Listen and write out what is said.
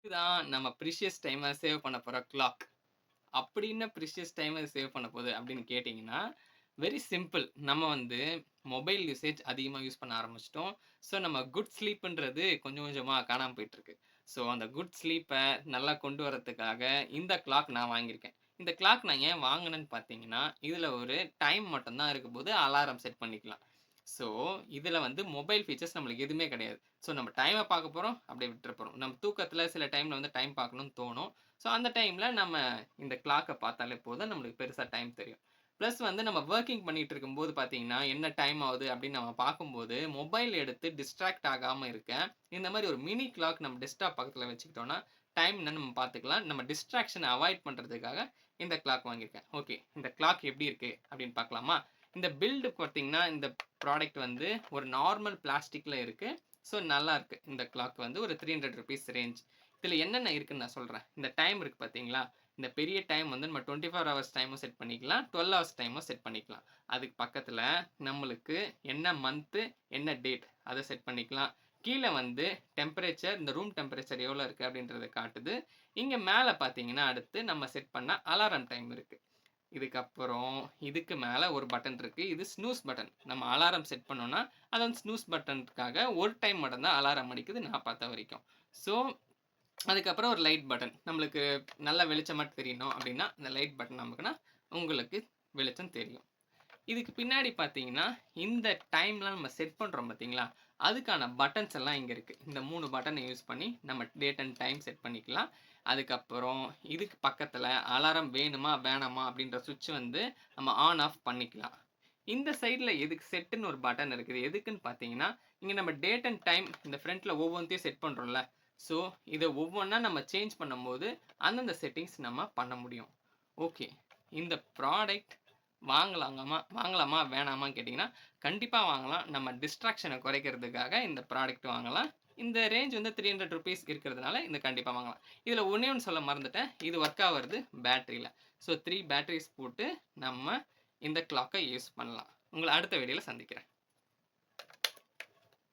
இதுதான் நம்ம ப்ரீஷியஸ் டைம சேவ் பண்ண போற கிளாக். அப்படி என்ன ப்ரீஷியஸ் டைம சேவ் பண்ண போகுது அப்படின்னு கேட்டீங்கன்னா, வெரி சிம்பிள். நம்ம வந்து மொபைல் யூசேஜ் அதிகமா யூஸ் பண்ண ஆரம்பிச்சுட்டோம். ஸோ, நம்ம குட் ஸ்லீப்ன்றது கொஞ்சம் கொஞ்சமா காணாம போயிட்டுருக்கு. ஸோ, அந்த குட் ஸ்லீப்ப நல்லா கொண்டு வரதுக்காக இந்த கிளாக் நான் வாங்கியிருக்கேன். இந்த கிளாக் நான் ஏன் வாங்குனேன்னு பார்த்தீங்கன்னா, இதுல ஒரு டைம் மட்டும் தான் இருக்கபோது அலாரம் செட் பண்ணிக்கலாம். ஸோ, இதுல வந்து மொபைல் ஃபீச்சர்ஸ் நம்மளுக்கு எதுவுமே கிடையாது. ஸோ, நம்ம டைம பார்க்க போறோம், அப்படியே விட்டுற போறோம். நம்ம தூக்கத்துல சில டைம்ல வந்து டைம் பார்க்கணும்னு தோணும். ஸோ, அந்த டைம்ல நம்ம இந்த கிளாக்க பார்த்தாலே போதும், நம்மளுக்கு பெருசா டைம் தெரியும். பிளஸ் வந்து நம்ம வொர்க்கிங் பண்ணிட்டு இருக்கும்போது பார்த்தீங்கன்னா, என்ன டைம் ஆகுது அப்படின்னு நம்ம பார்க்கும்போது, மொபைல் எடுத்து டிஸ்ட்ராக்ட் ஆகாம இருக்க, இந்த மாரி ஒரு மினி கிளாக் நம்ம டெஸ்க்டாப் பக்கத்துல வச்சுக்கிட்டோம்னா, டைம் என்னன்னு நம்ம பார்த்துக்கலாம். நம்ம டிஸ்ட்ராக்ஷன அவாய்ட் பண்றதுக்காக இந்த கிளாக் வாங்கியிருக்கேன். ஓகே. இந்த கிளாக் எப்படி இருக்கு அப்படின்னு பார்க்கலாமா? இந்த பில்ட் பார்த்தீங்கன்னா, இந்த ப்ராடக்ட் வந்து ஒரு நார்மல் பிளாஸ்டிக்ல இருக்கு. ஸோ நல்லாருக்கு. இந்த கிளாக் வந்து ஒரு ₹300 ரேஞ்ச். இதுல என்னென்ன இருக்குன்னு நான் சொல்றேன். இந்த டைம் இருக்கு பார்த்தீங்களா? இந்த பெரிய டைம் வந்து நம்ம 24 ஹவர்ஸ் டைமும் செட் பண்ணிக்கலாம். 12 ஹவர்ஸ் டைமும் செட் பண்ணிக்கலாம். அதுக்கு பக்கத்துல நம்மளுக்கு என்ன மந்த்து, என்ன டேட் அத செட் பண்ணிக்கலாம். கீழ வந்து டெம்பரேச்சர், இந்த ரூம் டெம்பரேச்சர் எவ்வளோ இருக்கு அப்படின்றத காட்டுது. இங்க மேல பார்த்தீங்கன்னா, அடுத்து நம்ம செட் பண்ண அலாரம் டைம் இருக்கு. இதுக்கப்புறம் இதுக்கு மேல ஒரு பட்டன் இருக்கு. இது ஸ்னூஸ் பட்டன். நம்ம அலாரம் செட் பண்ணோம்னா, அது வந்து ஸ்னூஸ் பட்டனுக்காக ஒரு டைம் மட்டும் தான் அலாரம் அடிக்குது நான் பார்த்த வரைக்கும். ஸோ, அதுக்கப்புறம் ஒரு லைட் பட்டன். நம்மளுக்கு நல்ல வெளிச்சமா தெரியணும் அப்டின்னா, இந்த லைட் பட்டன் அமுக்குனா, உங்களுக்கு வெளிச்சம் தெரியும். இதுக்கு பின்னாடி பார்த்தீங்கன்னா, இந்த டைம்லாம் நம்ம செட் பண்றோம் பார்த்தீங்களா? அதுக்கான பட்டன்ஸ் எல்லாம் இங்க இருக்கு. இந்த 3 பட்டன யூஸ் பண்ணி நம்ம டேட் அண்ட் டைம் செட் பண்ணிக்கலாம். அதுக்கப்புறம் இதுக்கு பக்கத்துல அலாரம் வேணுமா, வேணாமா அப்படின்ற ஸ்விட்ச் வந்து நம்ம ஆன், ஆஃப் பண்ணிக்கலாம். இந்த சைடுல எதுக்கு செட்டுன்னு ஒரு பட்டன் இருக்குது. எதுக்குன்னு பார்த்தீங்கன்னா, இங்க நம்ம டேட் அண்ட் டைம் இந்த ஃப்ரண்ட்ல ஒவ்வொன்த்தையும் செட் பண்றோம்ல. ஸோ, இத ஒவ்வொன்னா நம்ம சேஞ்ச் பண்ணும்போது, அந்தந்த செட்டிங்ஸ் நம்ம பண்ண முடியும். ஓகே. இந்த ப்ராடக்ட் வாங்கலாமா, வேணாமான்னு கேட்டீங்கன்னா, கண்டிப்பா வாங்கலாம். நம்ம டிஸ்ட்ராக்ஷன குறைக்கிறதுக்காக இந்த ப்ராடக்ட் வாங்கலாம். இந்த ரேஞ்ச் வந்து ₹300 இருக்கிறதுனால இந்த கண்டிப்பா வாங்கலாம். இதுல ஒண்ணே ஒண்ணு சொல்ல மறந்துட்டேன். இது ஒர்க் ஆவுறது பேட்டரில. ஸோ 3 பேட்டரீஸ் போட்டு நம்ம இந்த கிளாக்க யூஸ் பண்ணலாம். உங்கள அடுத்த வீடியோல சந்திக்கிறேன்.